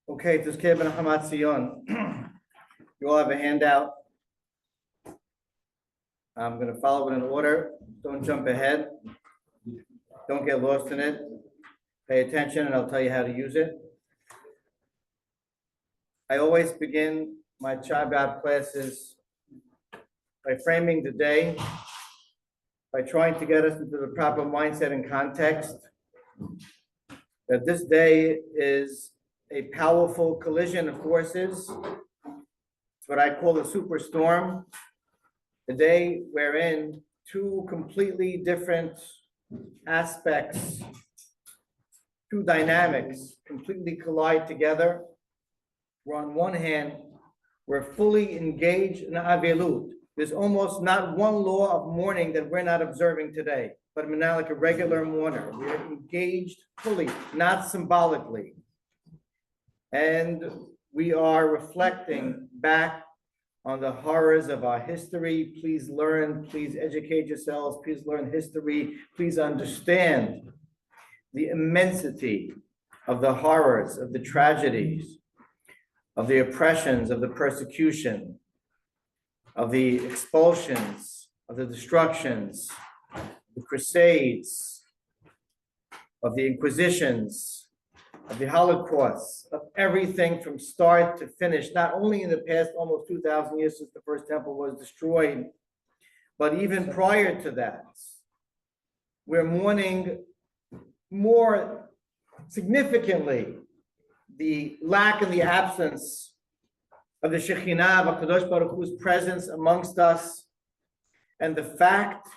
Okay, this Kevin Hamatzion. You all have a handout. I'm going to follow it in order. Don't jump ahead. Don't get lost in it. Pay attention, and I'll tell you how to use it. I always begin my Shabbat classes by framing the day, by trying to get us into the proper mindset and context, that this day is a powerful collision of forces. It's what I call a superstorm, a day wherein two completely different aspects, two dynamics completely collide together. Where on one hand, we're fully engaged in Avelut. There's almost not one law of mourning that we're not observing today, but we're now like a regular mourner. We're engaged fully, not symbolically. And we are reflecting back on the horrors of our history. Please learn, please educate yourselves, please learn history, please understand the immensity of the horrors, of the tragedies, of the oppressions, of the persecution, of the expulsions, of the destructions, the crusades, of the inquisitions, of the Holocaust, of everything from start to finish, not only in the past almost 2,000 years since the first temple was destroyed, but even prior to that. We're mourning more significantly the lack and the absence of the Shekhinah, of HaKadosh Baruch Hu's presence amongst us, and the fact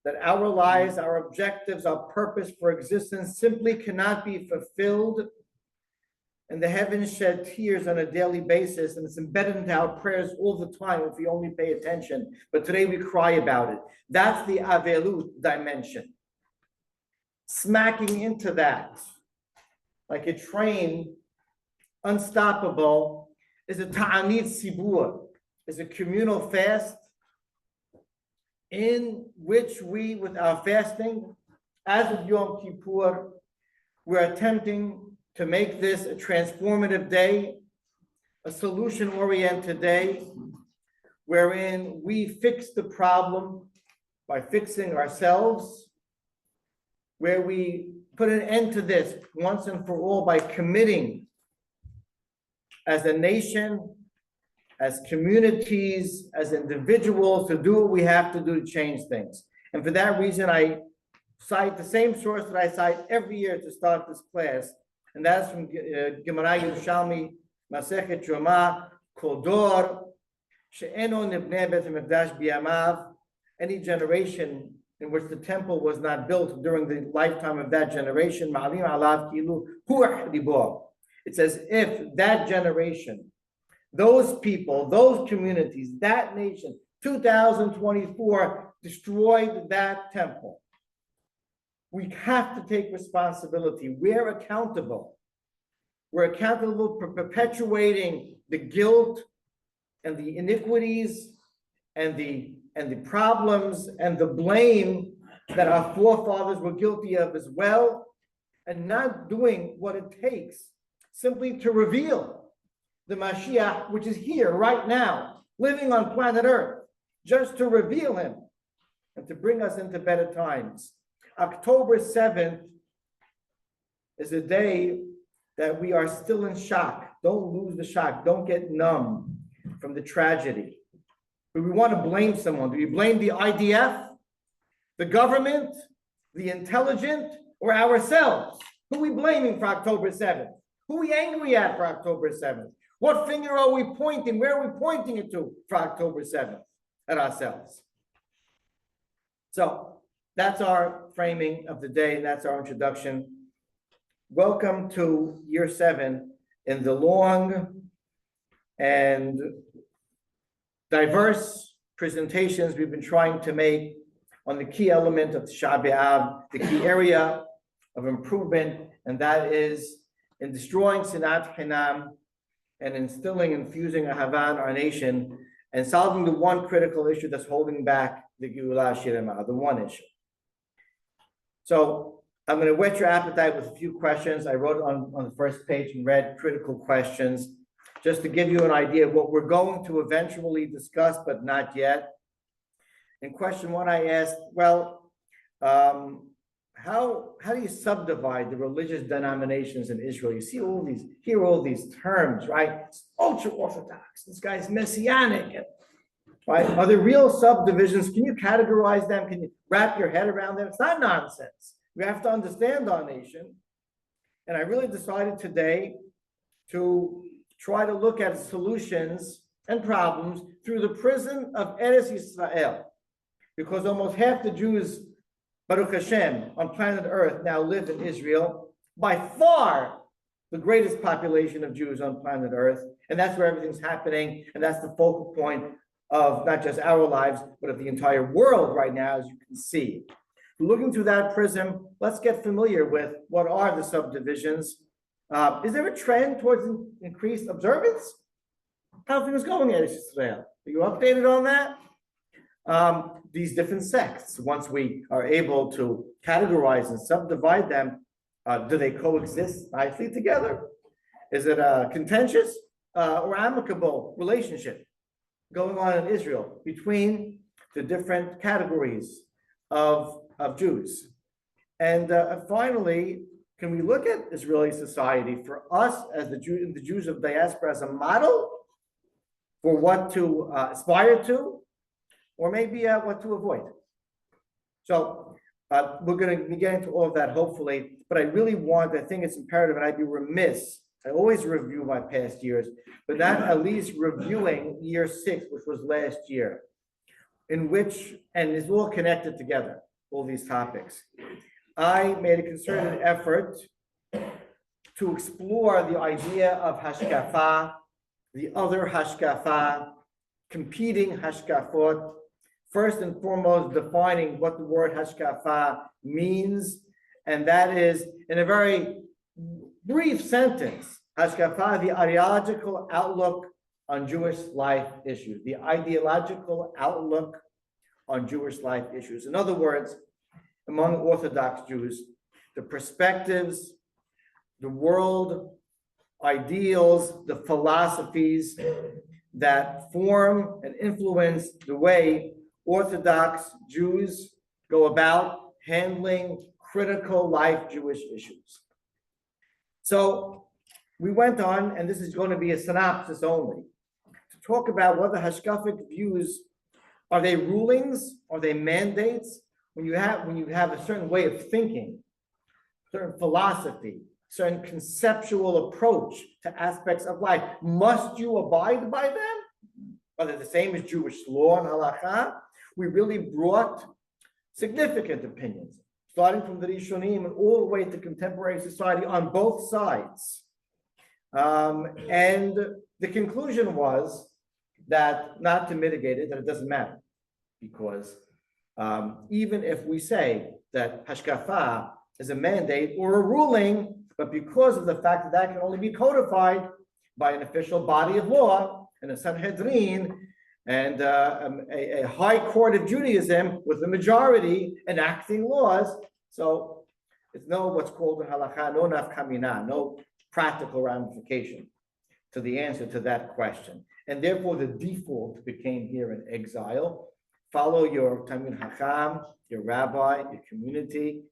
that our lives, our objectives, our purpose for existence simply cannot be fulfilled, and the heavens shed tears on a daily basis, and it's embedded into our prayers all the time if we only pay attention. But today we cry about it. That's the Avelut dimension. Smacking into that, like a train, unstoppable, is a ta'anit sibur, is a communal fast in which we, with our fasting, as of Yom Kippur, we're attempting to make this a transformative day, a solution-oriented day, wherein we fix the problem by fixing ourselves, where we put an end to this once and for all by committing as a nation, as communities, as individuals, to do what we have to do to change things. And for that reason, I cite the same source that I cite every year to start this class, and that's from Gemara Yerushalmi, Masechet Yoma, Kol Dor, She'eno Nibneh Bet HaMikdash B'yamav. Any generation in which the temple was not built during the lifetime of that generation, Ma'alim Alav Kilu Huach Dibor. It's as if that generation, those people, those communities, that nation, 2024 destroyed that temple. We have to take responsibility. We're accountable. We're accountable for perpetuating the guilt and the iniquities and the problems and the blame that our forefathers were guilty of as well, and not doing what it takes simply to reveal the Mashiach, which is here right now, living on planet Earth, just to reveal him and to bring us into better times. October 7th is a day that we are still in shock. Don't lose the shock. Don't get numb from the tragedy. Do we want to blame someone? Do we blame the IDF, the government, the intelligent, or ourselves? Who are we blaming for October 7th? Who are we angry at for October 7th? What finger are we pointing? Where are we pointing it to for October 7th? At ourselves. So that's our framing of the day, and that's our introduction. Welcome to year 7 in the long and diverse presentations we've been trying to make on the key element of Tisha B'Av, the key area of improvement, and that is in destroying Sinat Chinam and instilling, infusing Ahava in our nation, and solving the one critical issue that's holding back the Geulah Shirema, the one issue. So I'm going to whet your appetite with a few questions. I wrote on the first page and read critical questions, just to give you an idea of what we're going to eventually discuss, but not yet. In question one, I asked, well, how do you subdivide the religious denominations in Israel? You see hear all these terms, right? It's ultra-Orthodox, this guy's messianic, right? Are there real subdivisions? Can you categorize them? Can you wrap your head around them? It's not nonsense. We have to understand our nation. And I really decided today to try to look at solutions and problems through the prism of Eretz Yisrael, because almost half the Jews, Baruch Hashem, on planet Earth now live in Israel, by far the greatest population of Jews on planet Earth, and that's where everything's happening, and that's the focal point of not just our lives, but of the entire world right now, as you can see. Looking through that prism, let's get familiar with what are the subdivisions. Is there a trend towards increased observance? How are things going at Israel? Are you updated on that? These different sects, once we are able to categorize and subdivide them, do they coexist nicely together? Is it a contentious or amicable relationship going on in Israel between the different categories of Jews? And finally, can we look at Israeli society for us as the Jews of diaspora as a model for what to aspire to, or maybe what to avoid? So we're going to get into all of that, hopefully, but I think it's imperative, and I'd be remiss, I always review my past years, but not at least reviewing year 6, which was last year, in which, and it's all connected together, all these topics. I made a concerted effort to explore the idea of hashkafa, the other hashkafa, competing hashkafot, first and foremost defining what the word hashkafa means, and that is, in a very brief sentence, hashkafa, the ideological outlook on Jewish life issues, the ideological outlook on Jewish life issues. In other words, among Orthodox Jews, the perspectives, the world ideals, the philosophies that form and influence the way Orthodox Jews go about handling critical life Jewish issues. So we went on, and this is going to be a synopsis only, to talk about what the hashkafic views are. They rulings? Are they mandates? When you have a certain way of thinking, certain philosophy, certain conceptual approach to aspects of life, must you abide by them? Are they the same as Jewish law and halakha? We really brought significant opinions, starting from the Rishonim and all the way to contemporary society on both sides. And the conclusion was that, not to mitigate it, that it doesn't matter, because even if we say that hashkafa is a mandate or a ruling, but because of the fact that that can only be codified by an official body of law and a Sanhedrin and a high court of Judaism with the majority enacting laws, so it's no what's called in halakha, no nafkamina, no practical ramification to the answer to that question. And therefore the default became here in exile. Follow your Talmid Hacham, your rabbi, your community.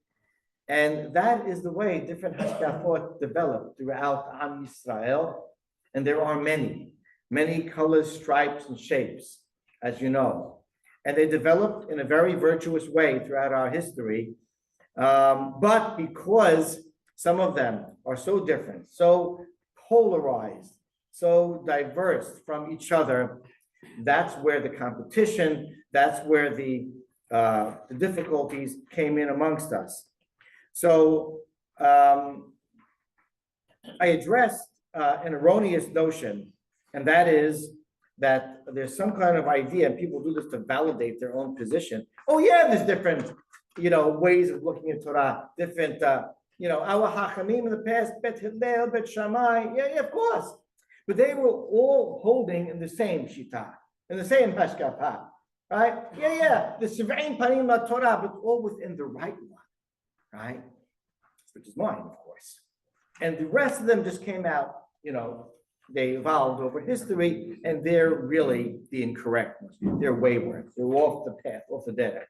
And that is the way different hashkafot develop throughout Am Yisrael. And there are many colors, stripes, and shapes, as you know. And they developed in a very virtuous way throughout our history. But because some of them are so different, so polarized, so diverse from each other, that's where the competition, that's where the difficulties came in amongst us. So I addressed an erroneous notion, and that is that there's some kind of idea, and people do this to validate their own position. Oh yeah, there's different, ways of looking at Torah, different, our Hachamim in the past, Bet Hillel, Bet Shammai, yeah, of course. But they were all holding in the same shita, in the same hashkafa, right? Yeah, the Sev'im Panim LaTorah, but all within the right one, right? which is mine, of course. And the rest of them just came out, they evolved over history, and they're really the incorrect ones. They're wayward. They're off the path, off the dead end.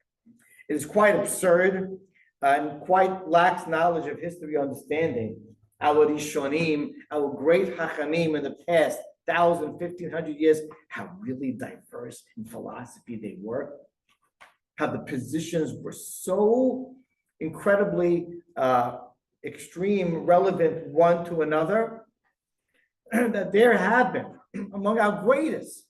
It is quite absurd and quite lacks knowledge of history understanding. Our Rishonim, our great Hachamim in the past 1,000, 1,500 years, how really diverse in philosophy they were. How the positions were so incredibly extreme, relevant one to another, that there have been, among our greatest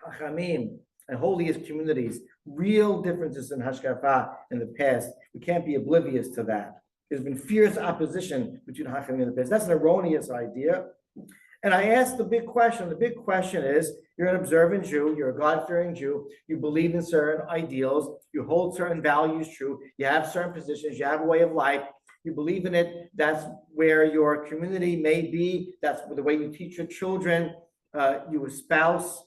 Hachamim and holiest communities, real differences in Hashkafa in the past. We can't be oblivious to that. There's been fierce opposition between Hachamim in the past. That's an erroneous idea. And I asked the big question. The big question is, you're an observant Jew, you're a God-fearing Jew, you believe in certain ideals, you hold certain values true, you have certain positions, you have a way of life, you believe in it, that's where your community may be, that's the way you teach your children, you espouse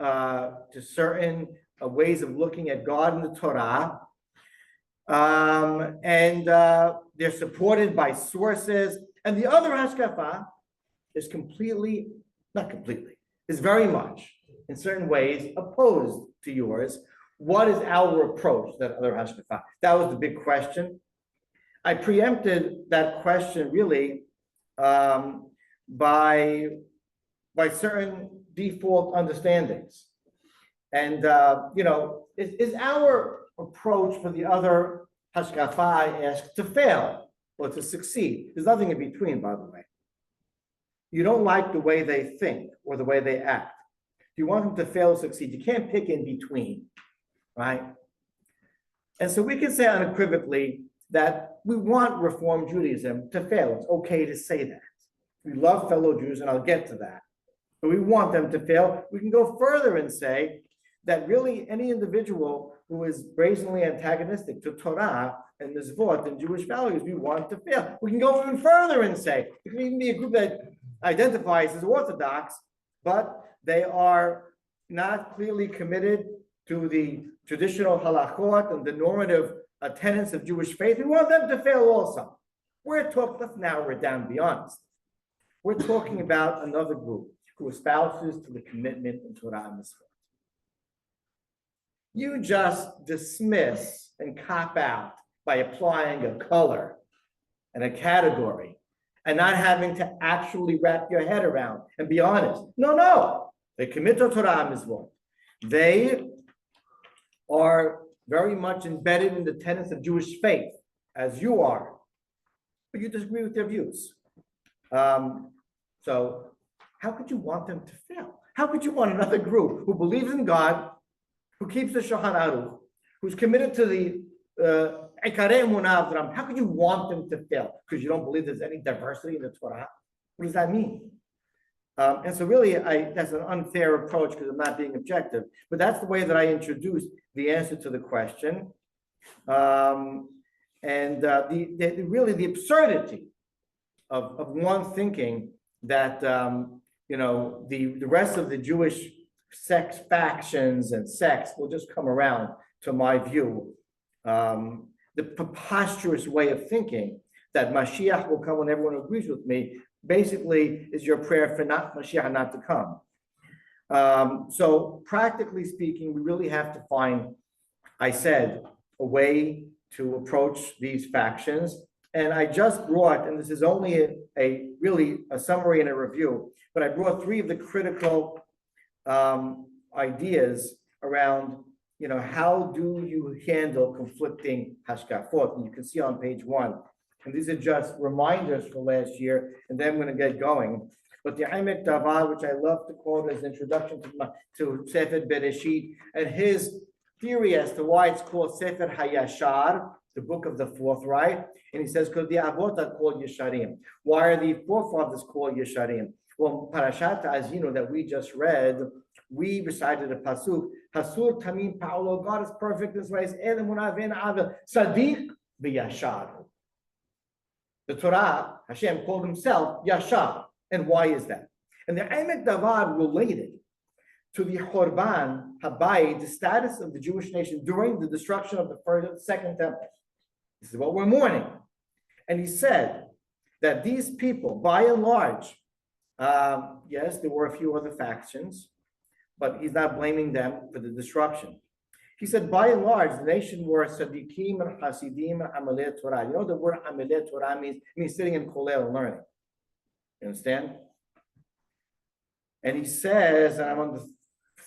to certain ways of looking at God in the Torah, and they're supported by sources, and the other Hashkafa is is very much, in certain ways, opposed to yours. What is our approach, that other Hashkafa? That was the big question. I preempted that question really by certain default understandings. And, is our approach for the other Hashkafa, I ask, to fail or to succeed? There's nothing in between, by the way. You don't like the way they think or the way they act. If you want them to fail or succeed, you can't pick in between, right? And so we can say unequivocally that we want Reform Judaism to fail. It's okay to say that. We love fellow Jews, and I'll get to that. But we want them to fail. We can go further and say that really any individual who is brazenly antagonistic to Torah and Mitzvot and Jewish values, we want to fail. We can go even further and say, it can even be a group that identifies as Orthodox, but they are not clearly committed to the traditional halachot and the normative tenets of Jewish faith. We want them to fail also. We're talking, let's narrow it down, to be honest. We're talking about another group who espouses to the commitment in Torah and Mitzvot. You just dismiss and cop out by applying a color and a category and not having to actually wrap your head around and be honest. No, they commit to Torah and Mitzvot. They are very much embedded in the tenets of Jewish faith, as you are, but you disagree with their views. So how could you want them to fail? How could you want another group who believes in God, who keeps the Shulchan Aruch, who's committed to the Ikarei Emunah of Ram? How could you want them to fail? Because you don't believe there's any diversity in the Torah? What does that mean? And so really, that's an unfair approach because I'm not being objective, but that's the way that I introduced the answer to the question. Really the absurdity of one thinking that, the rest of the Jewish sex factions and sects will just come around to my view. The preposterous way of thinking that Mashiach will come when everyone agrees with me basically is your prayer for Mashiach not to come. So practically speaking, we really have to find, I said, a way to approach these factions. And I just brought, and this is only really a summary and a review, but I brought 3 of the critical ideas around, how do you handle conflicting hashkafot? And you can see on page 1. And these are just reminders for last year, and then I'm going to get going. But the Emek Davar, which I love to quote as introduction to Sefer Bereshit, and his theory as to why it's called Sefer Hayashar, the book of the forthright. And he says, because the Avot are called Yesharim. Why are the forefathers called Yesharim? Well, Parashat Azinu that we just read, we recited a pasuk, Hasur Tamim Paulo, God is perfect in his ways, Elemunah Ve'en Avil, Sadiq B'Yashar. The Torah, Hashem called himself Yashar. And why is that? And the Emek Davar related to the Chorban Habayit, the status of the Jewish nation during the destruction of the second temple. This is what we're mourning. And he said that these people, by and large, yes, there were a few other factions, but he's not blaming them for the disruption. He said, by and large, the nation were Sadiqim and Hasidim and Amalei Torah. You know the word Amalei Torah means sitting in Kollel and learning. You understand? And he says, and I'm on the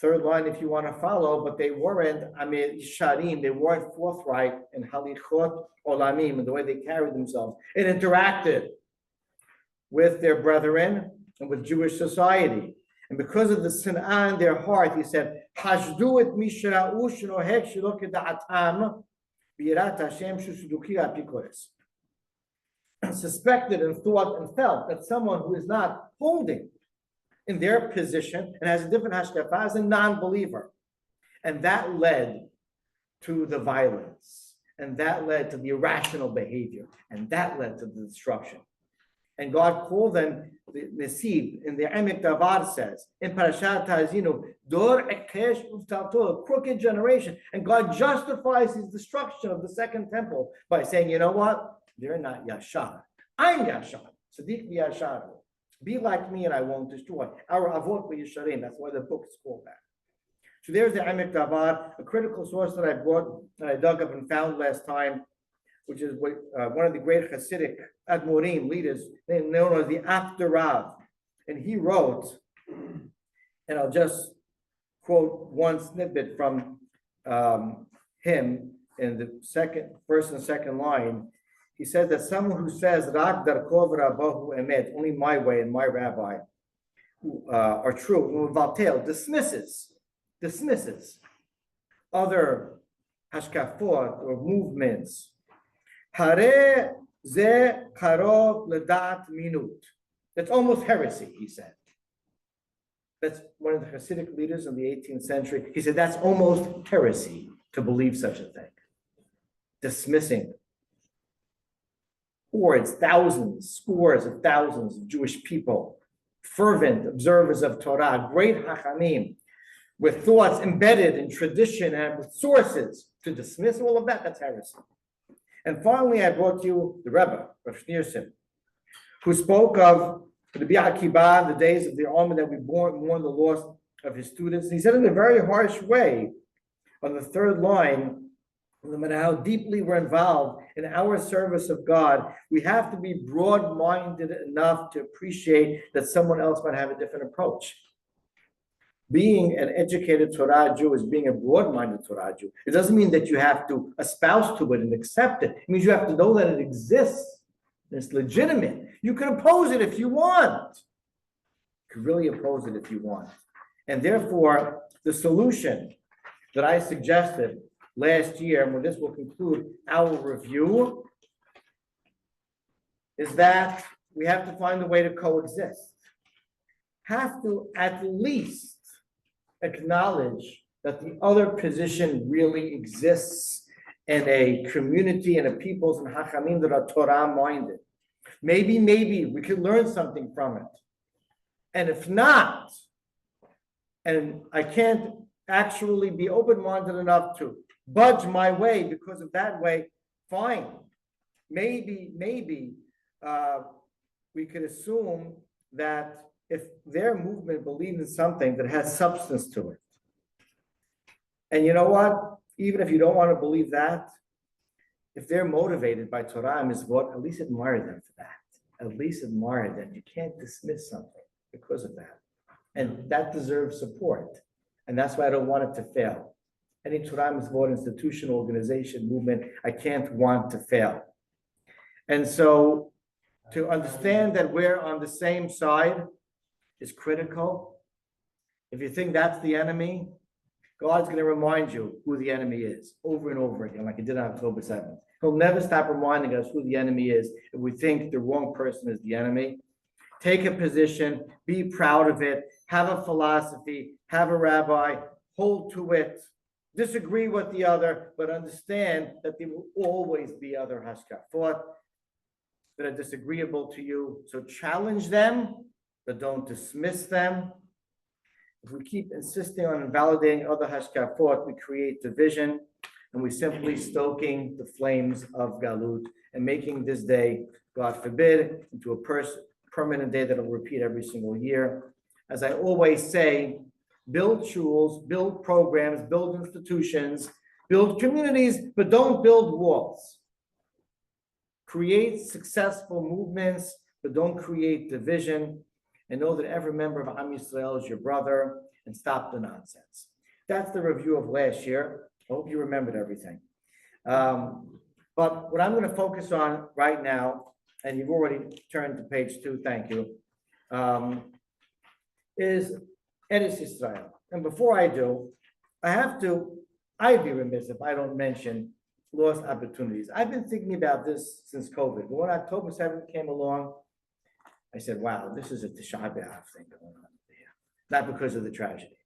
third line if you want to follow, but they weren't Sharim, they weren't forthright in Halichot Olamim, and the way they carried themselves. It interacted with their brethren and with Jewish society. And because of the sin'ah in their heart, he said, Hashdu et mishra'u shenohek shelo keda'atam birat Hashem shusuduki apikores. Suspected and thought and felt that someone who is not holding in their position and has a different hashkafa is a non-believer. And that led to the violence. And that led to the irrational behavior. And that led to the destruction. And God called them the Nesib, in the Emek Davar says, in Parashat Ta'azinu, Dor Ekesh Uftalto, a crooked generation. And God justifies his destruction of the second temple by saying, you know what? They're not Yashar. I'm Yashar. Sadiq Yashar. Be like me and I won't destroy. Our Avot Yisharim. That's why the book is called that. So there's the Emek Davar, a critical source that I brought, that I dug up and found last time, which is one of the great Hasidic Admorim leaders, known as the After Rav. And he wrote, and I'll just quote one snippet from him in the first and second line. He says that someone who says, Rak darkov rabahu emet, only my way and my rabbi are true, dismisses other hashkafot or movements. Hare ze karov ledat minut. That's almost heresy, he said. That's one of the Hasidic leaders in the 18th century. He said that's almost heresy to believe such a thing. Dismissing thousands, scores of thousands of Jewish people, fervent observers of Torah, great hachamim, with thoughts embedded in tradition and with sources, to dismiss all of that, that's heresy. And finally, I brought you the Rebbe, Rav Schneerson, who spoke of the Rabbi Akiba, the days of the Alma that we mourn the loss of his students. And he said in a very harsh way, on the third line, no matter how deeply we're involved in our service of God, we have to be broad-minded enough to appreciate that someone else might have a different approach. Being an educated Torah Jew is being a broad-minded Torah Jew. It doesn't mean that you have to espouse to it and accept it. It means you have to know that it exists. It's legitimate. You can oppose it if you want. You can really oppose it if you want. And therefore, the solution that I suggested last year, and this will conclude our review, is that we have to find a way to coexist. Have to at least acknowledge that the other position really exists in a community and a peoples and hachamim that are Torah-minded. Maybe we could learn something from it. And if not, and I can't actually be open-minded enough to budge my way because of that way, fine. Maybe we could assume that if their movement believed in something that has substance to it. And you know what? Even if you don't want to believe that, if they're motivated by Torah and Mitzvot, at least admire them for that. At least admire them. You can't dismiss something because of that. And that deserves support. And that's why I don't want it to fail. Any Torah Mitzvot institution, organization, movement, I can't want to fail. And so to understand that we're on the same side is critical. If you think that's the enemy, God's going to remind you who the enemy is over and over again, like he did on October 7th. He'll never stop reminding us who the enemy is if we think the wrong person is the enemy. Take a position, be proud of it, have a philosophy, have a rabbi, hold to it, disagree with the other, but understand that there will always be other hashkafot that are disagreeable to you. So challenge them, but don't dismiss them. If we keep insisting on invalidating other hashkafot, we create division. and we're simply stoking the flames of Galut and making this day, God forbid, into a permanent day that will repeat every single year. As I always say, build shuls, build programs, build institutions, build communities, but don't build walls. Create successful movements, but don't create division. And know that every member of Am Yisrael is your brother, and stop the nonsense. That's the review of last year. I hope you remembered everything. But what I'm going to focus on right now, and you've already turned to page 2, thank you, is Eretz Yisrael. And before I do, I'd be remiss if I don't mention lost opportunities. I've been thinking about this since COVID. But when October 7th came along, I said, wow, this is a Tisha B'Av thing going on here. Not because of the tragedy,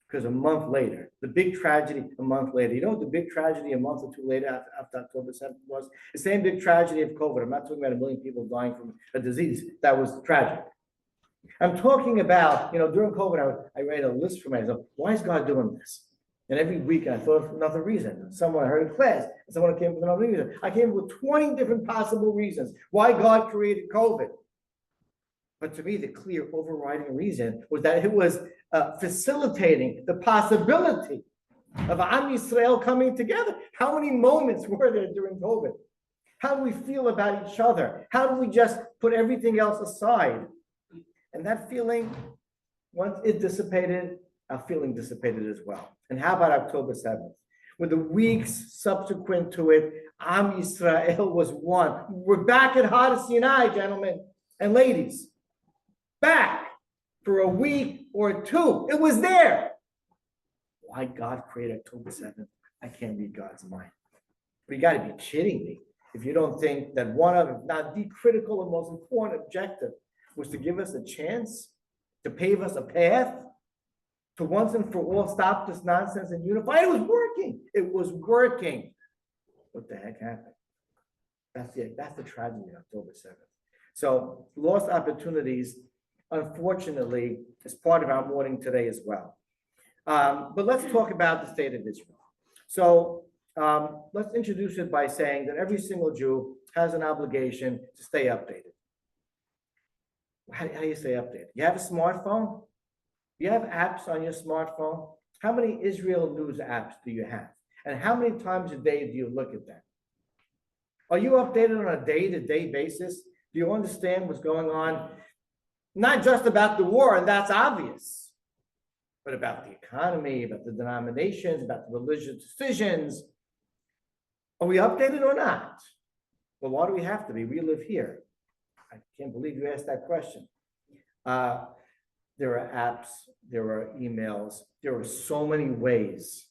because a month later, the big tragedy a month later, you know what the big tragedy a month or two later after October 7th was? The same big tragedy of COVID. I'm not talking about 1 million people dying from a disease. That was tragic. I'm talking about, during COVID, I made a list for myself. Why is God doing this? And every week I thought of another reason. Someone I heard in class, someone came up with another reason. I came up with 20 different possible reasons why God created COVID. But to me, the clear overriding reason was that it was facilitating the possibility of Am Yisrael coming together. How many moments were there during COVID? How do we feel about each other? How do we just put everything else aside? And that feeling, once it dissipated, our feeling dissipated as well. And how about October 7th? With the weeks subsequent to it, Am Yisrael was one. We're back at Har Sinai, gentlemen and ladies. Back for a week or two. It was there. Why God created October 7th? I can't read God's mind. But you got to be kidding me if you don't think that one of, if not the critical and most important objective was to give us a chance, to pave us a path, to once and for all stop this nonsense and unify. It was working. It was working. What the heck happened? That's the tragedy of October 7th. So lost opportunities, unfortunately, is part of our mourning today as well. But let's talk about the state of Israel. So let's introduce it by saying that every single Jew has an obligation to stay updated. How do you stay updated? You have a smartphone? You have apps on your smartphone? How many Israel news apps do you have? And how many times a day do you look at them? Are you updated on a day-to-day basis? Do you understand what's going on? Not just about the war, and that's obvious, but about the economy, about the denominations, about the religious decisions. Are we updated or not? Well, why do we have to be? We live here. I can't believe you asked that question. There are apps, there are emails, there are so many ways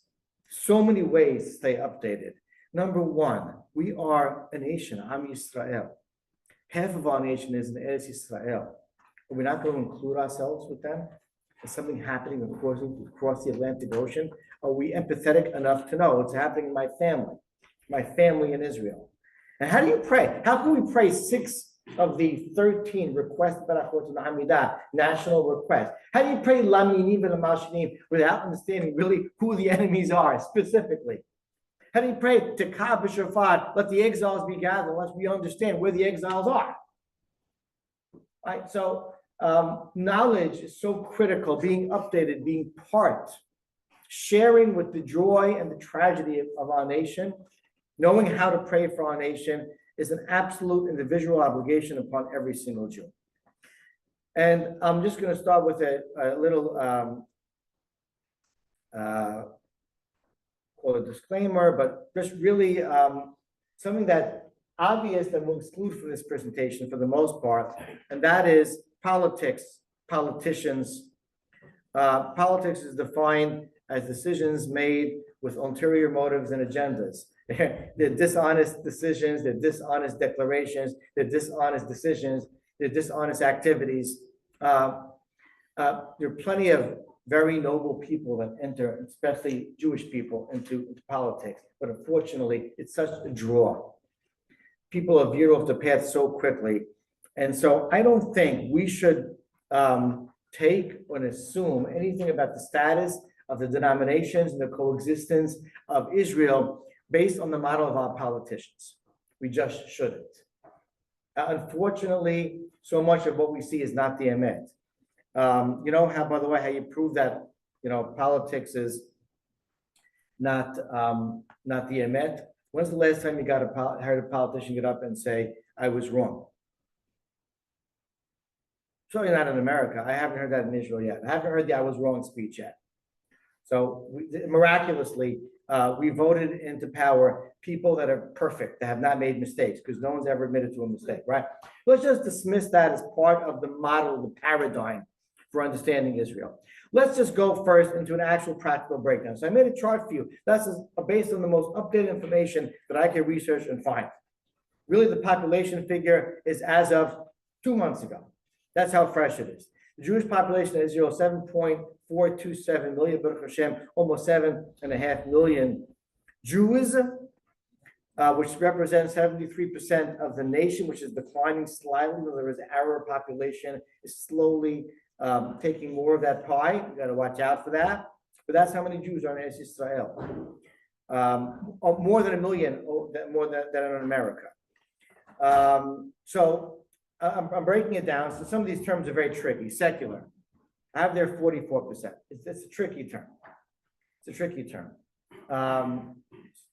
to stay updated. Number one, we are a nation, Am Yisrael. Half of our nation is in Eretz Yisrael. Are we not going to include ourselves with them? Is something happening across the Atlantic Ocean? Are we empathetic enough to know what's happening in my family in Israel? And how do you pray? How can we pray 6 of the 13 requests national requests? How do you pray Laminim and Lamashinim without understanding really who the enemies are specifically? How do you pray Tekah b'shofar, let the exiles be gathered, unless we understand where the exiles are? Right? So knowledge is so critical, being updated, being part, sharing with the joy and the tragedy of our nation, knowing how to pray for our nation is an absolute individual obligation upon every single Jew. And I'm just going to start with a little call it a disclaimer, but just really something that obvious that we'll exclude from this presentation for the most part, and that is politics, politicians. Politics is defined as decisions made with ulterior motives and agendas. They're dishonest decisions, they're dishonest declarations, they're dishonest decisions, they're dishonest activities. There are plenty of very noble people that enter, especially Jewish people, into politics, but unfortunately, it's such a draw. People are veered off the path so quickly. And so I don't think we should take or assume anything about the status of the denominations and the coexistence of Israel based on the model of our politicians. We just shouldn't. Unfortunately, so much of what we see is not the emet. You know how, by the way, how you prove that, politics is not the emet? When's the last time you heard a politician get up and say, I was wrong? Certainly not in America. I haven't heard that in Israel yet. I haven't heard the I was wrong speech yet. So miraculously, we voted into power people that are perfect, that have not made mistakes, because no one's ever admitted to a mistake, right? Let's just dismiss that as part of the model, the paradigm for understanding Israel. Let's just go first into an actual practical breakdown. So I made a chart for you. That's based on the most updated information that I can research and find. Really, the population figure is as of 2 months ago. That's how fresh it is. The Jewish population of Israel, 7.427 million, Baruch Hashem, almost 7.5 million Jews, which represents 73% of the nation, which is declining slightly. In other words, the Arab population is slowly taking more of that pie. You got to watch out for that. But that's how many Jews are in Israel. More than 1 million, more than in America. So I'm breaking it down. So some of these terms are very tricky. Secular, I have there 44%. It's a tricky term. It's a tricky term.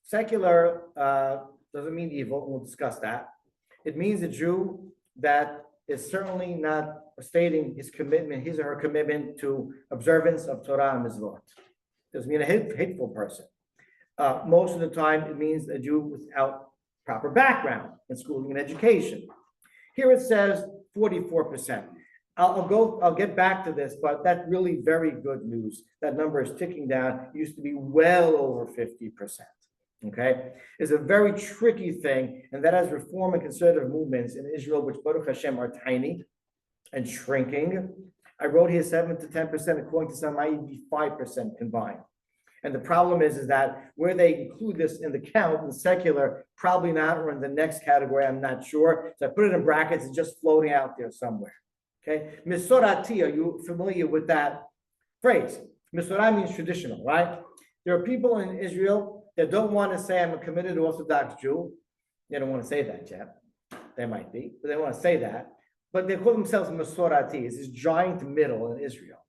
Secular doesn't mean evil. We'll discuss that. It means a Jew that is certainly not stating his commitment, his or her commitment to observance of Torah and Mitzvot. Doesn't mean a hateful person. Most of the time, it means a Jew without proper background in schooling and education. Here it says 44%. I'll get back to this, but that's really very good news. That number is ticking down. It used to be well over 50%. Okay, it's a very tricky thing, and that has reform and conservative movements in Israel, which Baruch Hashem are tiny and shrinking. I wrote here 7 to 10%, according to some might be 5% combined. And the problem is that where they include this in the count, in the secular, probably not, or in the next category, I'm not sure. So I put it in brackets, it's just floating out there somewhere. Okay, Misorati, are you familiar with that phrase? Misorah means traditional, right? There are people in Israel that don't want to say I'm a committed Orthodox Jew. They don't want to say that yet. They might be, but they want to say that. But they call themselves Masorati. It's this giant middle in Israel,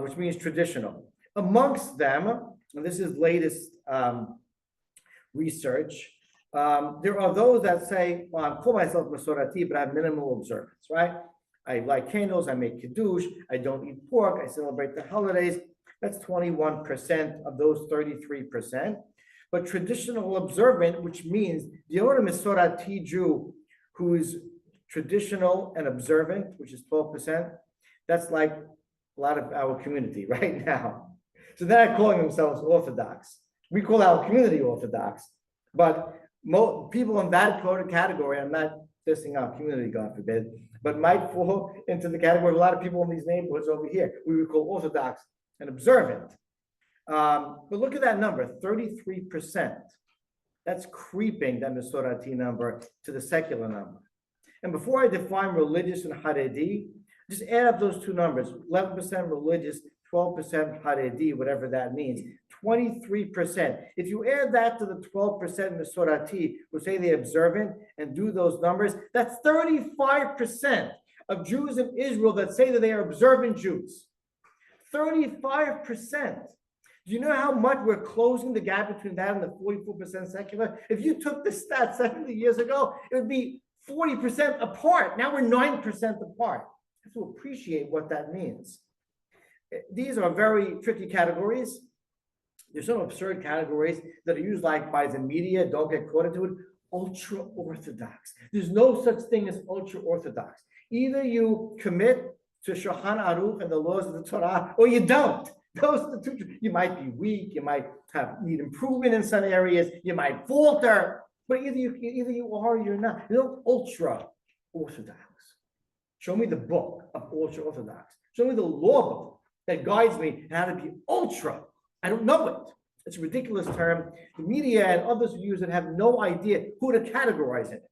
which means traditional. Amongst them, and this is latest research, there are those that say, well, I call myself Masorati, but I have minimal observance, right? I light candles, I make kiddush, I don't eat pork, I celebrate the holidays. That's 21% of those 33%. But traditional observant, which means the only Masorati Jew who is traditional and observant, which is 12%, that's like a lot of our community right now. So they're not calling themselves Orthodox. We call our community Orthodox, but people in that category, I'm not dissing our community, God forbid, but might fall into the category of a lot of people in these neighborhoods over here. We would call Orthodox and observant. But look at that number, 33%. That's creeping, that Masorati number, to the secular number. And before I define religious and Haredi, just add up those two numbers, 11% religious, 12% Haredi, whatever that means, 23%. If you add that to the 12% Masorati, who say they're observant and do those numbers, that's 35% of Jews in Israel that say that they are observant Jews. 35%. Do you know how much we're closing the gap between that and the 44% secular? If you took the stats 70 years ago, it would be 40% apart. Now we're 9% apart. You have to appreciate what that means. These are very tricky categories. There's some absurd categories that are used like by the media. Don't get caught into it. Ultra-Orthodox. There's no such thing as ultra-Orthodox. Either you commit to Shulchan Aruch and the laws of the Torah, or you don't. Those are the two. You might be weak. You might need improvement in some areas. You might falter. But either you are or you're not. You're not ultra-Orthodox. Show me the book of ultra-Orthodox. Show me the law book that guides me how to be ultra. I don't know it. It's a ridiculous term. The media and others who use it have no idea who to categorize it.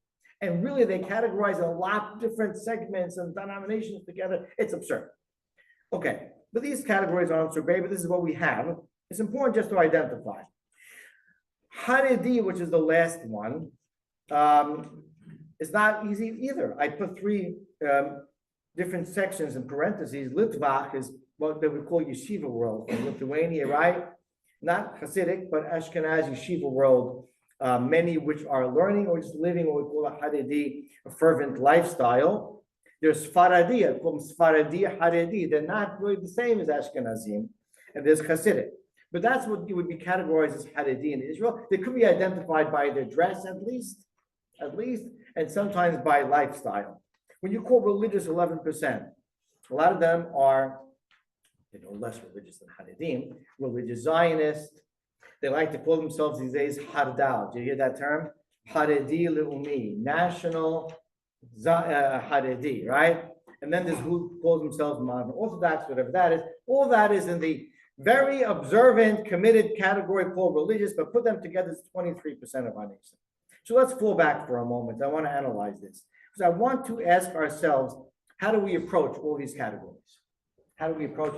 And really, they categorize a lot of different segments and denominations together. It's absurd. Okay, but these categories aren't so great, but this is what we have. It's important just to identify. Haredi, which is the last one, is not easy either. I put three different sections in parentheses. Litvach is what they would call yeshiva world in Lithuania, right? Not Hasidic, but Ashkenaz yeshiva world. Many which are learning or just living what we call a Haredi, a fervent lifestyle. There's Sfaradi, I call them Sfaradi, Haredi. They're not really the same as Ashkenazim. And there's Hasidic. But that's what you would be categorized as Haredi in Israel. They could be identified by their dress at least, and sometimes by lifestyle. When you call religious 11%, a lot of them are, less religious than Haredim, religious Zionists. They like to call themselves these days Hardal. Do you hear that term? Haredi Leumi, national Haredi, right? And then there's who calls themselves modern Orthodox, whatever that is. All that is in the very observant, committed category called religious, but put them together, it's 23% of our nation. So let's fall back for a moment. I want to analyze this because I want to ask ourselves, how do we approach all these categories? How do they approach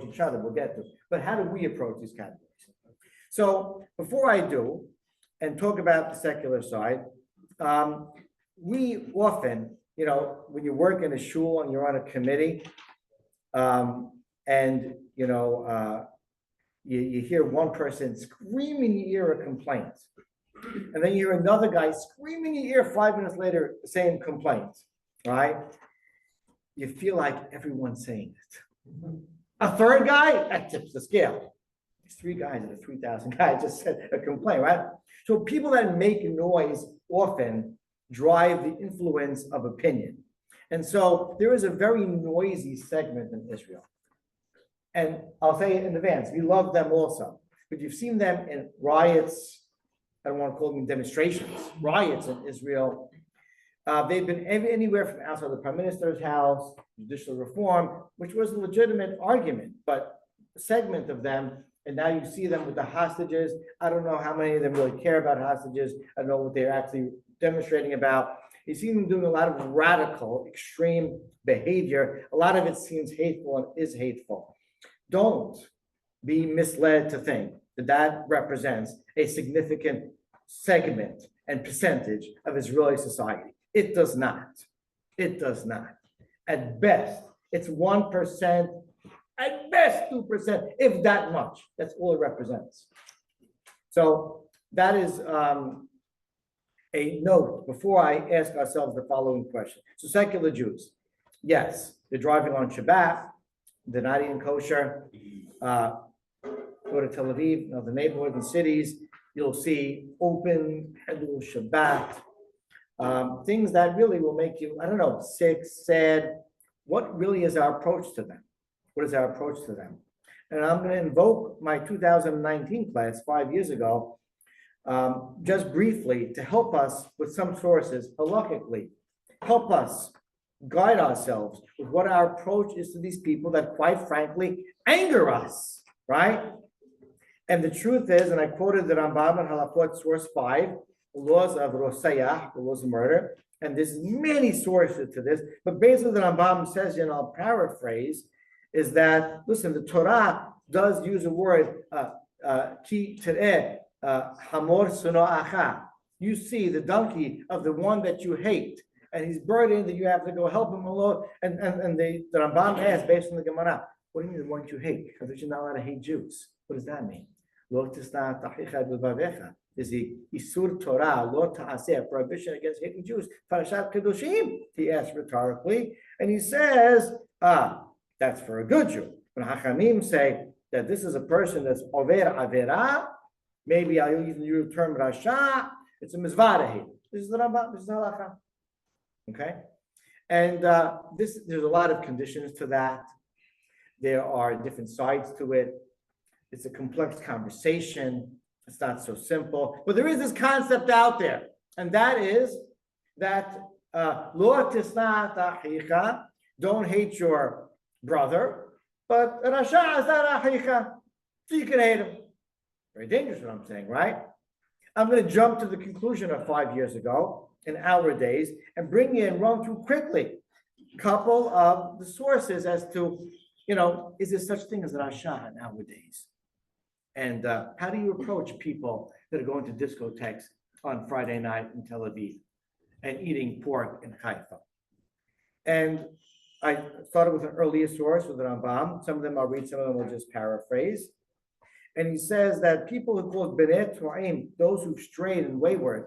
each other? We'll get to it. But how do we approach these categories? So before I do, and talk about the secular side, we often, when you work in a shul and you're on a committee, and you hear one person screaming in your ear a complaint, and then you hear another guy screaming in your ear 5 minutes later, the same complaint, right? You feel like everyone's saying it. A third guy, that tips the scale. These three guys out of 3,000 guys just said a complaint, right? So people that make noise often drive the influence of opinion. And so there is a very noisy segment in Israel. And I'll say it in advance, we love them also, but you've seen them in riots. I don't want to call them demonstrations, riots in Israel. They've been anywhere from outside the prime minister's house, judicial reform, which was a legitimate argument, but a segment of them, and now you see them with the hostages. I don't know how many of them really care about hostages. I don't know what they're actually demonstrating about. You see them doing a lot of radical, extreme behavior. A lot of it seems hateful and is hateful. Don't be misled to think that that represents a significant segment and percentage of Israeli society. It does not. It does not. At best, it's 1%, at best 2%, if that much. That's all it represents. So that is a note before I ask ourselves the following question. So secular Jews, yes, they're driving on Shabbat, they're not eating kosher. Go to Tel Aviv, the neighborhoods and cities, you'll see open Hilul Shabbat, things that really will make you, sick, sad. What really is our approach to them? What is our approach to them? And I'm going to invoke my 2019 class 5 years ago, just briefly to help us with some sources, halakhically, help us guide ourselves with what our approach is to these people that quite frankly anger us, right? And the truth is, and I quoted the Rambam and Halakot, source 5, the laws of Rosayah, the laws of murder, and there's many sources to this, but basically the Rambam says, and I'll paraphrase, is that, listen, the Torah does use a word, ki tereh, hamor suno acha. You see the donkey of the one that you hate, and he's burdened that you have to go help him alone. And the Rambam asks, based on the Gemara, what do you mean the one you hate? Because you're not allowed to hate Jews. What does that mean? Is the Isur Torah, Lo Ta'aseh, prohibition against hating Jews, Parashat Kedoshim, he asks rhetorically, and he says, that's for a good Jew. When Hachamim say that this is a person that's over avera, maybe I'll even use the term Rasha, it's a mizvah. This is the Rambam, this is the halacha. Okay? And there's a lot of conditions to that. There are different sides to it. It's a complex conversation. It's not so simple. But there is this concept out there, and that is that lo tisna'at achicha, don't hate your brother, but Rasha is not achicha, so you can hate him. Very dangerous what I'm saying, right? I'm going to jump to the conclusion of 5 years ago in our days and bring you and run through quickly a couple of the sources as to, is there such thing as Rasha nowadays? And how do you approach people that are going to discotheques on Friday night in Tel Aviv and eating pork in Haifa. And I started with an earlier source with the Rambam. Some of them I'll read, some of them I'll just paraphrase. And he says that people who call B'nai To'im, those who've strayed and wayward,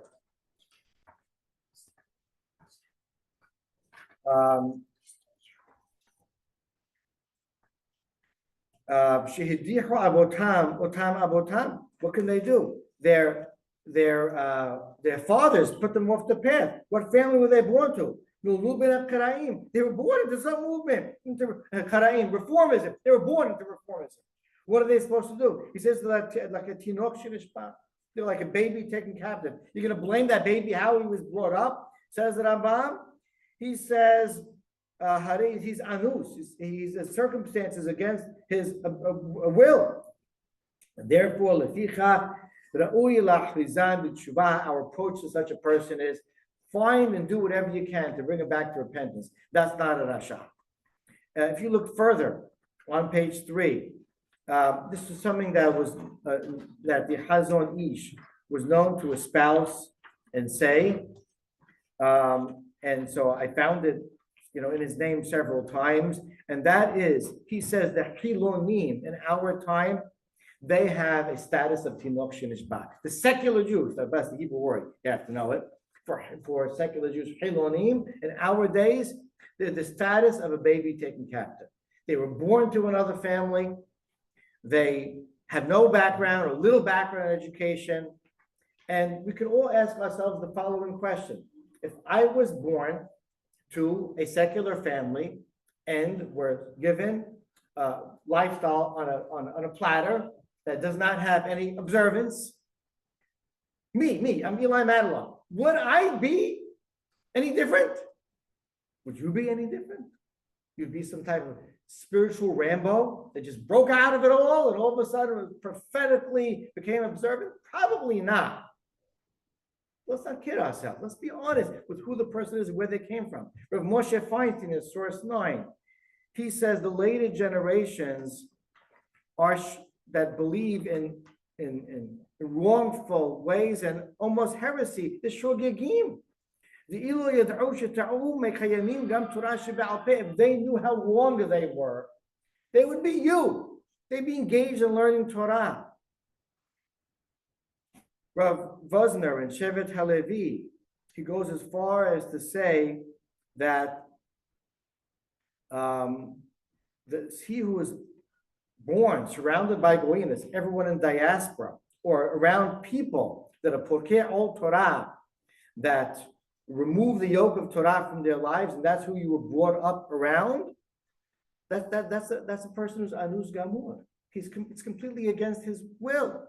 what can they do? Their fathers put them off the path. What family were they born to? They were born into some movement, into Karaim, reformism. They were born into reformism. What are they supposed to do? He says like a tinok shirishpa. They're like a baby taken captive. You're going to blame that baby how he was brought up? Says the Rambam. He says he's anus. He's circumstances against his will. And therefore, leficha ra'ui la'achrizan b'tshuva. Our approach to such a person is find and do whatever you can to bring him back to repentance. That's not a rasha. If you look further on page 3, this is something that was that the Hazon Ish was known to espouse and say, and so I found it, in his name several times, and that is, he says that Hilonim in our time, they have a status of Tinok Shenishba. The secular Jews, that's the Hebrew word, you have to know it. For secular Jews, Hilonim, in our days, they're the status of a baby taken captive. They were born to another family. They have no background or little background in education. And we can all ask ourselves the following question. If I was born to a secular family and were given a lifestyle on a platter that does not have any observance, I'm Eli Matalon. Would I be any different? Would you be any different? You'd be some type of spiritual Rambo that just broke out of it all and all of a sudden prophetically became observant? Probably not. Let's not kid ourselves. Let's be honest with who the person is and where they came from. Rav Moshe Feinstein in source 9, he says the later generations are that believe in wrongful ways and almost heresy, the shogegim. If they knew how wrong they were, they would be you. They'd be engaged in learning Torah. Rav Vosner and Shevet Halevi, he goes as far as to say that he who is born surrounded by goyim, everyone in diaspora, or around people that are porkei ol Torah, that remove the yoke of Torah from their lives, and that's who you were brought up around. That's a person who's anus gamur. It's completely against his will.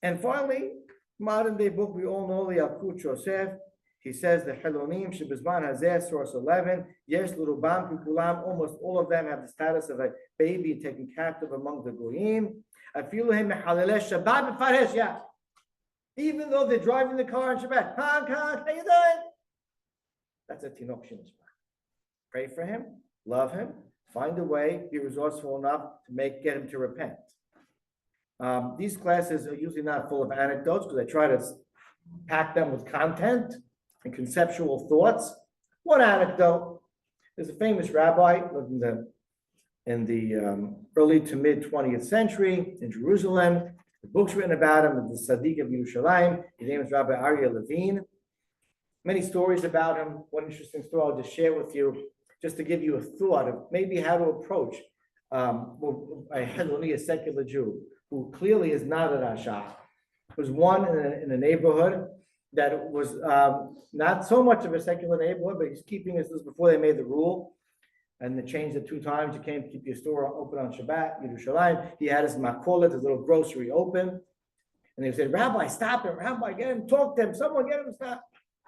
And finally, modern day book, we all know the Yakut Yosef. He says the Helonim Shebizman Hazeh, source 11, Yesh L'Rubam Kikulam, almost all of them have the status of a baby taken captive among the Goyim. Afiluhem Mechaleleh Shabbat B'Faresh, yeah. Even though they're driving the car on Shabbat, how you doing? That's a Tinok Shenishba. Pray for him, love him, find a way, be resourceful enough to get him to repent. These classes are usually not full of anecdotes because I try to pack them with content and conceptual thoughts. One anecdote: there's a famous rabbi in the early to mid 20th century in Jerusalem. The book's written about him, the Tzaddik of Yerushalayim. His name is Rabbi Aryeh Levine. Many stories about him. One interesting story I'll just share with you, just to give you a thought of maybe how to approach a secular Jew who clearly is not a Rasha. Was one in a neighborhood that was not so much of a secular neighborhood, but he's keeping this before they made the rule. And they changed it 2 times. You can't keep your store open on Shabbat, Yerushalayim. He had his makolet, his little grocery open. And they said, Rabbi, stop him. Rabbi, get him, talk to him. Someone get him, stop.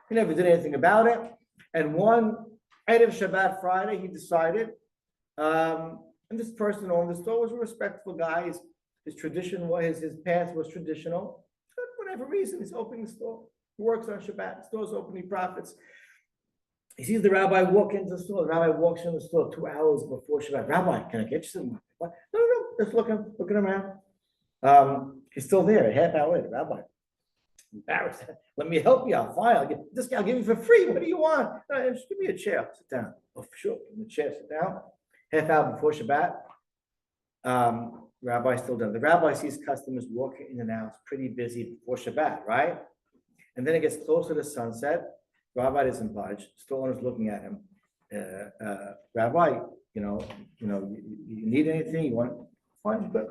He never did anything about it. And one Erev Shabbat Friday, he decided, and this person owned the store, was a respectful guy. His tradition was, his path was traditional. For whatever reason, he's opening the store. He works on Shabbat. The store's open, he profits. He sees the rabbi walk into the store. The rabbi walks in the store 2 hours before Shabbat. Rabbi, can I get you something? What? No, just looking around. He's still there, a half hour later. Rabbi, embarrassed. Let me help you out. Fine, I'll give you for free. What do you want? Just give me a chair. Sit down. Oh, for sure. Give me a chair. Sit down. Half hour before Shabbat. Rabbi's still done. The rabbi sees customers walking in and out. It's pretty busy before Shabbat, right? And then it gets closer to sunset. Rabbi doesn't budge. Store owner's looking at him. Rabbi, you need anything? You want? Fine, good.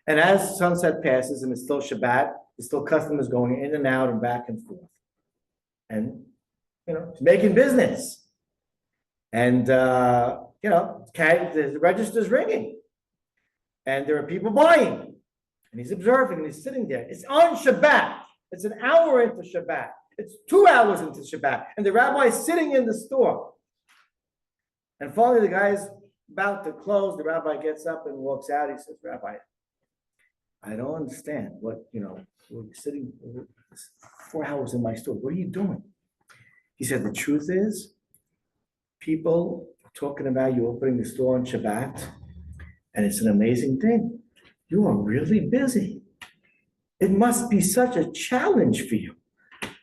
And as sunset passes and it's still Shabbat, there's still customers going in and out and back and forth. And, it's making business. And, the register's ringing. And there are people buying. And he's observing and he's sitting there. It's on Shabbat. It's an hour into Shabbat. It's 2 hours into Shabbat. And the rabbi is sitting in the store. And finally, the guy's about to close. The rabbi gets up and walks out. He says, Rabbi, I don't understand what, we're sitting 4 hours in my store. What are you doing? He said, the truth is, people are talking about you opening the store on Shabbat, and it's an amazing thing. You are really busy. It must be such a challenge for you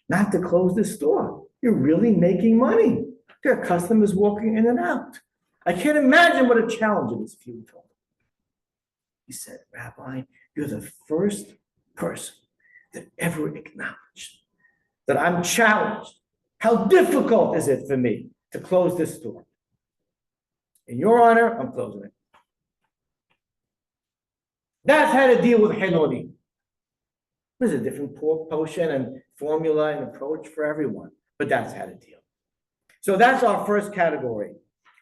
not to close the store. You're really making money. There are customers walking in and out. I can't imagine what a challenge it is for you. He said, Rabbi, you're the first person that ever acknowledged that I'm challenged. How difficult is it for me to close this store? In your honor, I'm closing it. That's how to deal with Hinoni. There's a different potion and formula and approach for everyone, but that's how to deal. So that's our first category.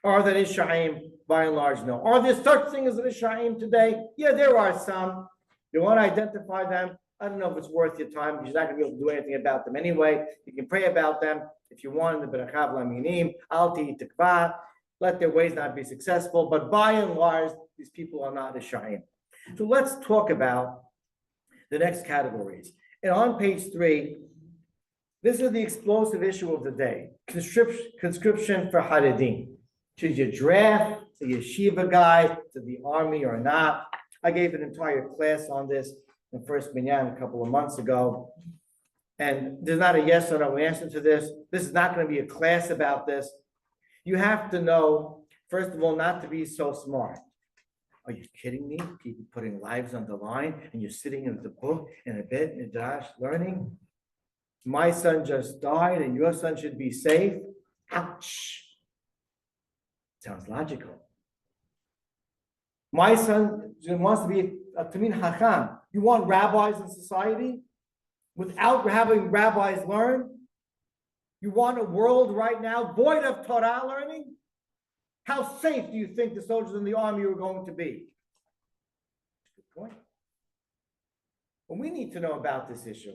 Are there Ishaim? By and large, no. Are there such things as an Ishaim today? Yeah, there are some. You want to identify them? I don't know if it's worth your time because you're not going to be able to do anything about them anyway. You can pray about them if you want in the Berachav Laminim, Alti Tikva, let their ways not be successful. But by and large, these people are not Ishaim. So let's talk about the next categories. And on page 3, this is the explosive issue of the day. Conscription for Haredim. Should you draft the yeshiva guy to the army or not? I gave an entire class on this in First Minyan a couple of months ago. And there's not a yes or no answer to this. This is not going to be a class about this. You have to know, first of all, not to be so smart. Are you kidding me? People putting lives on the line and you're sitting in the book in a bed in Dash learning. My son just died and your son should be safe. Ouch. Sounds logical. My son wants to be a Tamid Hacham. You want rabbis in society without having rabbis learn? You want a world right now void of Torah learning? How safe do you think the soldiers in the army are going to be? Good point. Well, we need to know about this issue.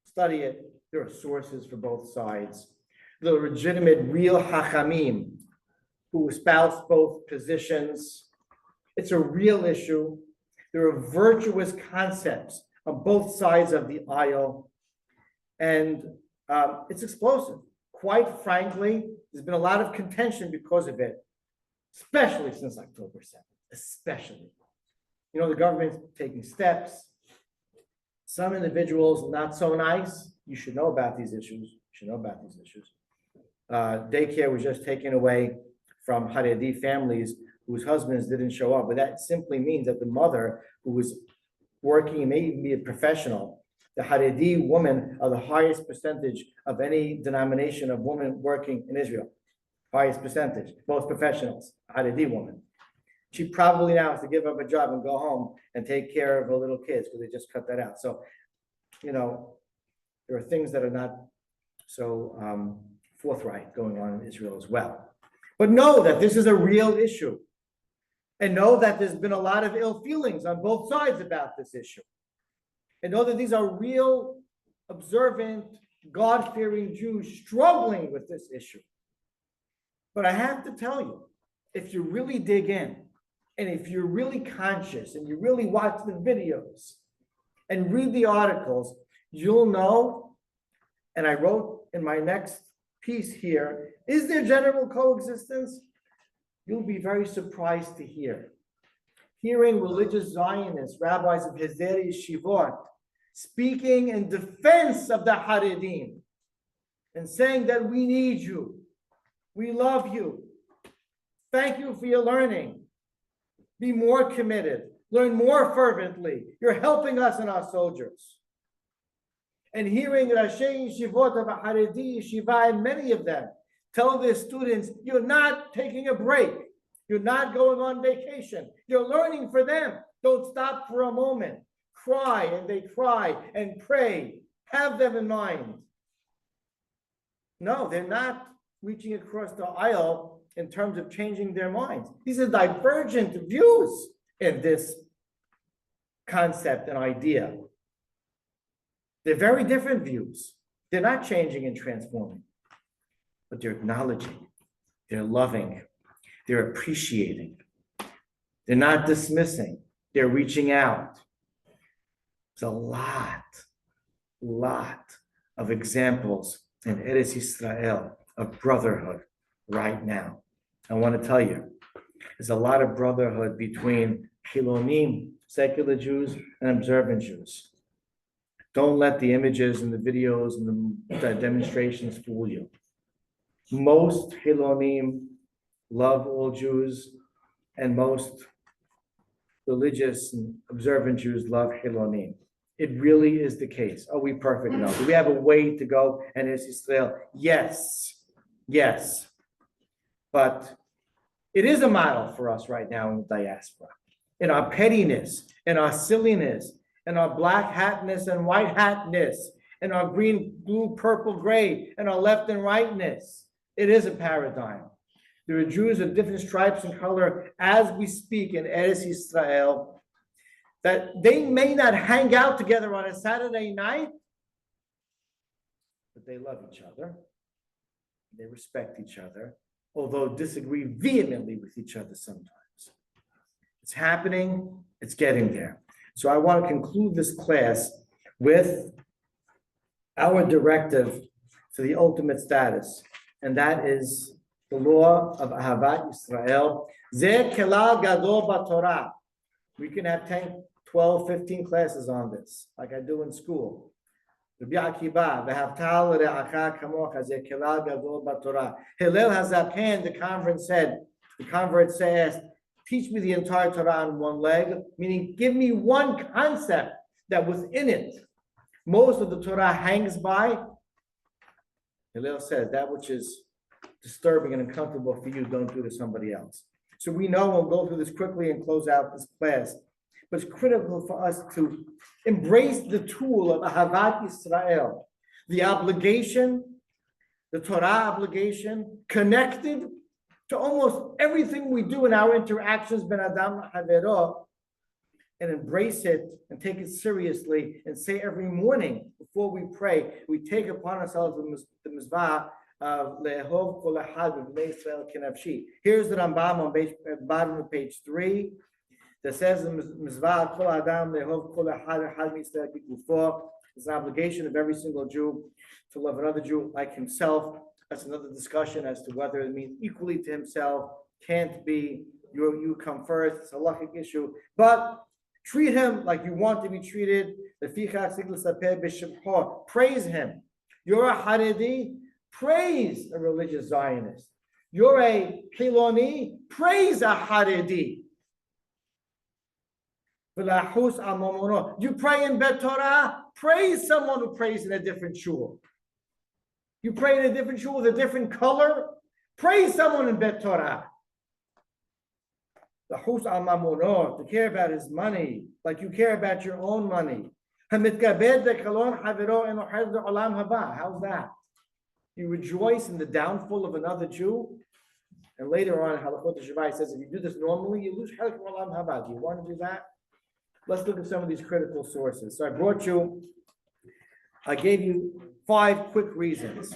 Study it. There are sources for both sides. The legitimate, real Hachamim who espouse both positions. It's a real issue. There are virtuous concepts on both sides of the aisle. And it's explosive. Quite frankly, there's been a lot of contention because of it, especially since October 7th, especially. The government's taking steps. Some individuals, not so nice. You should know about these issues. Daycare was just taken away from Haredi families whose husbands didn't show up. But that simply means that the mother who was working and may even be a professional, the Haredi women are the highest percentage of any denomination of women working in Israel. Highest percentage, most professionals, Haredi woman. She probably now has to give up a job and go home and take care of her little kids because they just cut that out. So, there are things that are not so forthright going on in Israel as well. But know that this is a real issue. And know that there's been a lot of ill feelings on both sides about this issue. And know that these are real, observant, God-fearing Jews struggling with this issue. But I have to tell you, if you really dig in, and if you're really conscious, and you really watch the videos, and read the articles, you'll know, and I wrote in my next piece here, is there general coexistence? You'll be very surprised to hear. hearing religious Zionists, rabbis of Hezeri Shivot, speaking in defense of the Haredim and saying that we need you, we love you, thank you for your learning, be more committed, learn more fervently, you're helping us and our soldiers. And hearing Rashi Yeshivot of Haredi Yeshiva, and many of them tell their students, you're not taking a break, you're not going on vacation, you're learning for them. Don't stop for a moment. Cry, and they cry, and pray. Have them in mind. No, they're not reaching across the aisle in terms of changing their minds. These are divergent views in this concept and idea. They're very different views. They're not changing and transforming, but they're acknowledging, they're loving, they're appreciating. They're not dismissing, they're reaching out. There's a lot of examples in Eretz Yisrael of brotherhood right now. I want to tell you, there's a lot of brotherhood between Chilonim, secular Jews, and observant Jews. Don't let the images and the videos and the demonstrations fool you. Most Chilonim love all Jews, and most religious and observant Jews love Chilonim. It really is the case. Are we perfect? No. Do we have a way to go and Eretz Yisrael? Yes. But it is a model for us right now in the diaspora. In our pettiness, in our silliness, in our black hatness and white hatness, in our green, blue, purple, gray, and our left and rightness. It is a paradigm. There are Jews of different stripes and color as we speak in Eretz Yisrael, that they may not hang out together on a Saturday night, but they love each other. They respect each other, although disagree vehemently with each other sometimes. It's happening, it's getting there. So I want to conclude this class with our directive to the ultimate status, and that is the law of Ahavat Yisrael. Zeh kelal gadol b'Torah. We can have 10, 12, 15 classes on this, like I do in school. Rabbi Akiba, v'havtal re'acha kamocha, zeh kelal gadol b'Torah. Hillel HaZaken, the convert says, teach me the entire Torah on one leg, meaning give me one concept that within it most of the Torah hangs by. Hillel says that which is disturbing and uncomfortable for you, don't do to somebody else. So we know we'll go through this quickly and close out this class, but it's critical for us to embrace the tool of Ahavat Yisrael, the obligation, the Torah obligation, connected to almost everything we do in our interactions, ben adam havero, and embrace it and take it seriously and say every morning before we pray, we take upon ourselves the mizvah of le'ehov kol echad b'bnei Yisrael kenafshi. Here's the Rambam on bottom of page 3 that says the mizvah kol adam le'ehov kol echad b'Yisrael kikufo. It's an obligation of every single Jew to love another Jew like himself. That's another discussion as to whether it means equally to himself. Can't be. You come first. It's a halachic issue. But treat him like you want to be treated. Praise him. You're a Haredi. Praise a religious Zionist. You're a Chiloni. Praise a Haredi. You pray in Bet Torah. Praise someone who prays in a different shul. You pray in a different shul with a different color. Praise someone in Bet Torah. To care about his money, like you care about your own money. How's that? You rejoice in the downfall of another Jew, and later on, Halachot Shavai says, if you do this normally, you lose Chelek Olam Haba. Do you want to do that? Let's look at some of these critical sources. So I gave you 5 quick reasons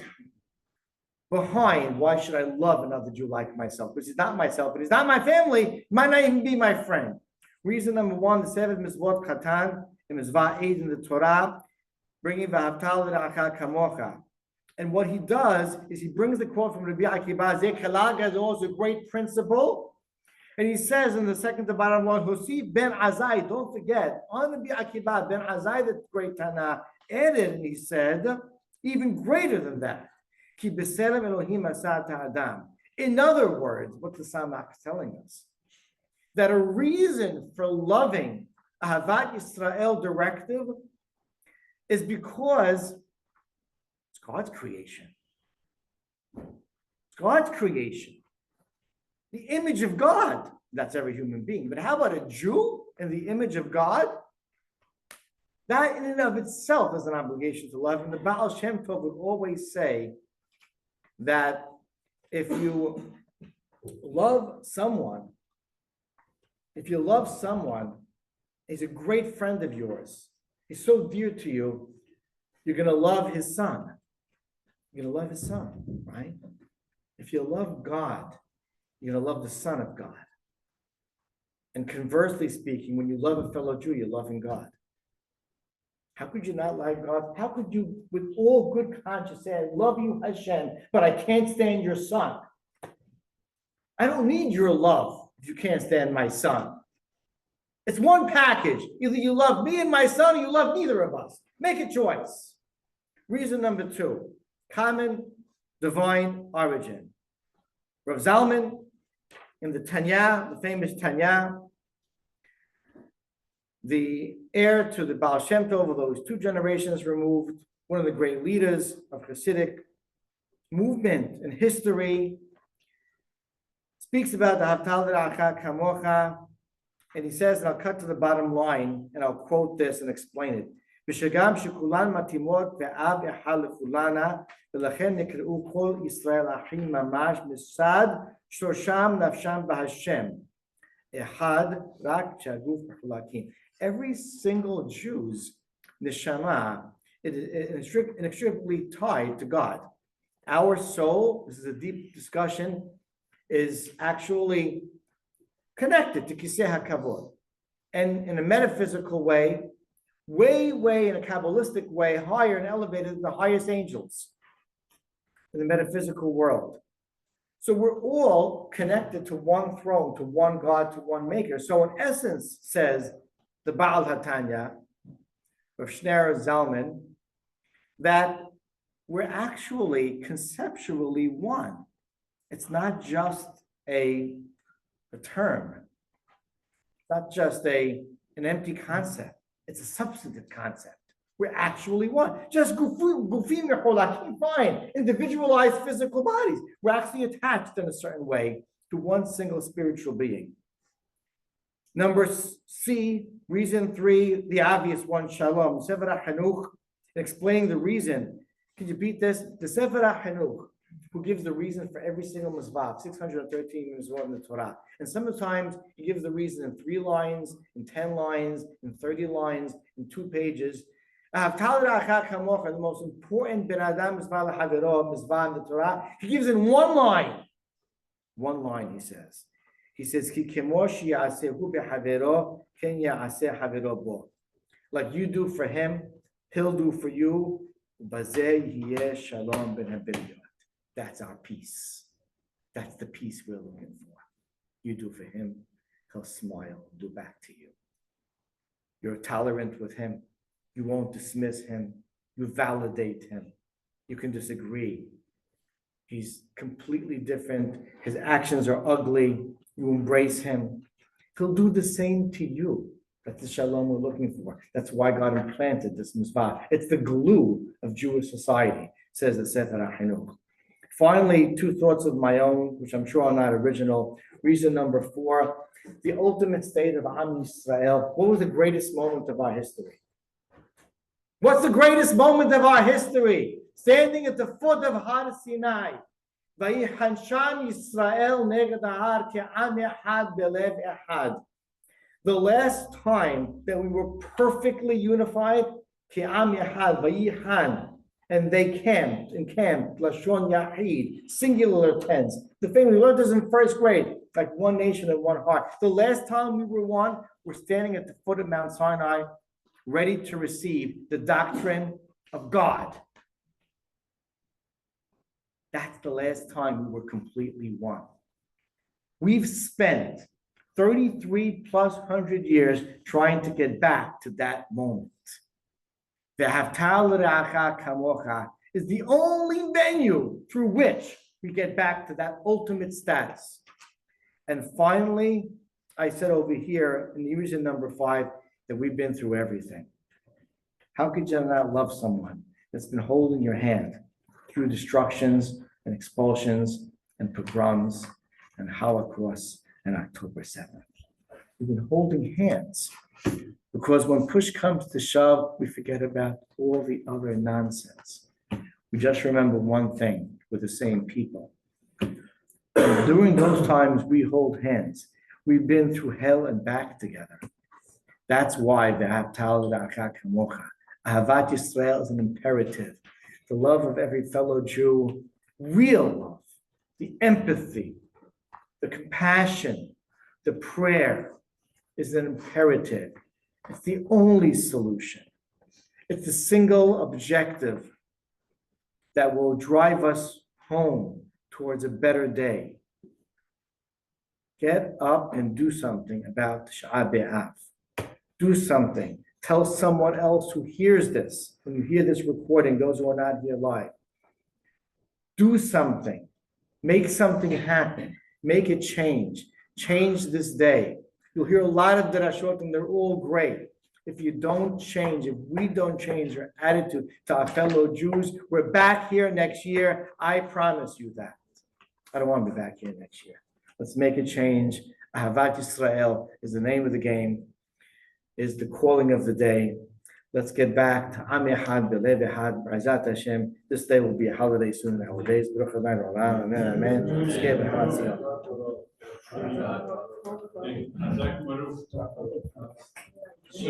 behind why should I love another Jew like myself, because he's not myself, but he's not my family, might not even be my friend. Reason number 1, the 7 mitzvot Chatan, and mitzvah 8 in the Torah, bringing v'havtal l'ra'acha kamocha. And what he does is he brings the quote from Rabbi Akiba, Zeh kelal gadol, is a great principle, And he says in the second to bottom line, Hosif ben Azai, don't forget, on the Akiba ben Azai, the great Tana, added, and he said, even greater than that. Ki b'selem Elohim asat ha'adam. In other words, what the Samach is telling us, that a reason for loving Ahavat Yisrael directive is because it's God's creation. It's God's creation. The image of God, that's every human being. But how about a Jew in the image of God? That in and of itself is an obligation to love. And the Baal Shem Tov would always say that if you love someone, he's a great friend of yours, he's so dear to you, you're going to love his son. You're going to love his son, right? If you love God, you're going to love the Son of God. And conversely speaking, when you love a fellow Jew, you're loving God. How could you not like God? How could you, with all good conscience, say, I love you, Hashem, but I can't stand your son? I don't need your love if you can't stand my son. It's one package. Either you love me and my son, or you love neither of us. Make a choice. Reason number 2, common divine origin. Rav Zalman, in the Tanya, the famous Tanya, the heir to the Baal Shem Tov, although he's 2 generations removed, one of the great leaders of Hasidic movement and history, speaks about the Havtal L'Acha Kamocha, and he says, and I'll cut to the bottom line, and I'll quote this and explain it. B'shagam shekulan matimot ve'av echad lefulana, v'lachen nekre'u kol Yisrael achim mamash misad shosham nafsham b'Hashem. Echad rak shaguf b'chulakim. Every single Jew's neshama is inextricably tied to God. Our soul, this is a deep discussion, is actually connected to Kiseh HaKavod. And in a metaphysical way, way in a Kabbalistic way, higher and elevated than the highest angels in the metaphysical world. So we're all connected to one throne, to one God, to one maker. So in essence, says the Baal HaTanya of Shneur Zalman, that we're actually conceptually one. It's not just a term. It's not just an empty concept. It's a substantive concept. We're actually one. Just gufim mecholakim, fine. Individualized physical bodies. We're actually attached in a certain way to one single spiritual being. Number C, reason 3, the obvious one, Shalom. Sefer HaChanuch, explaining the reason. Could you beat this? The Sefer HaChanuch, who gives the reason for every single mitzvah, 613 mitzvot in the Torah. And sometimes he gives the reason in 3 lines, in 10 lines, in 30 lines, in 2 pages. The most important ben adam mitzvah in the Torah, he gives in 1 line. 1 line, he says. He says, like you do for him, he'll do for you. That's our peace. That's the peace we're looking for. You do for him, he'll smile, do back to you. You're tolerant with him. You won't dismiss him. You validate him. You can disagree. He's completely different. His actions are ugly. You embrace him. He'll do the same to you. That's the shalom we're looking for. That's why God implanted this mitzvah. It's the glue of Jewish society, says the Sefer HaChanuch. Finally, 2 thoughts of my own, which I'm sure are not original. Reason number 4, the ultimate state of Am Yisrael. What was the greatest moment of our history? What's the greatest moment of our history? Standing at the foot of Har Sinai. Vayichanshan Yisrael neged Har ke'am echad belev echad. The last time that we were perfectly unified, ke'am echad, vayichan, and they encamped, lashon yahid, singular tense. The thing we learned this in 1st grade, like one nation and one heart. The last time we were one, we're standing at the foot of Mount Sinai, ready to receive the doctrine of God. That's the last time we were completely one. We've spent 33 plus 100 years trying to get back to that moment. The Haftal L'Reacha Kamocha is the only venue through which we get back to that ultimate status. And finally, I said over here in the reason number 5 that we've been through everything. How could you not love someone that's been holding your hand through destructions and expulsions and pogroms and Holocaust and October 7th? We've been holding hands because when push comes to shove, we forget about all the other nonsense. We just remember one thing: we're the same people. And during those times, we hold hands. We've been through hell and back together. That's why the Haftal L'Reacha Kamocha, Ahavat Yisrael, is an imperative. The love of every fellow Jew, real love, the empathy, the compassion, the prayer is an imperative. It's the only solution. It's the single objective that will drive us home towards a better day. Get up and do something about Tisha B'Av. Do something. Tell someone else who hears this, when you hear this recording, those who are not here live. Do something. Make something happen. Make a change. Change this day. You'll hear a lot of derashot and they're all great. If you don't change, if we don't change our attitude to our fellow Jews, we're back here next year. I promise you that. I don't want to be back here next year. Let's make a change. Ahavat Yisrael is the name of the game, is the calling of the day. Let's get back to Am Echad B'Lev Echad B'Ezrat Hashem. This day will be a holiday soon in the holidays. Baruch Adonai Olam. Amen. Amen. Skei B'Chad Tzion. So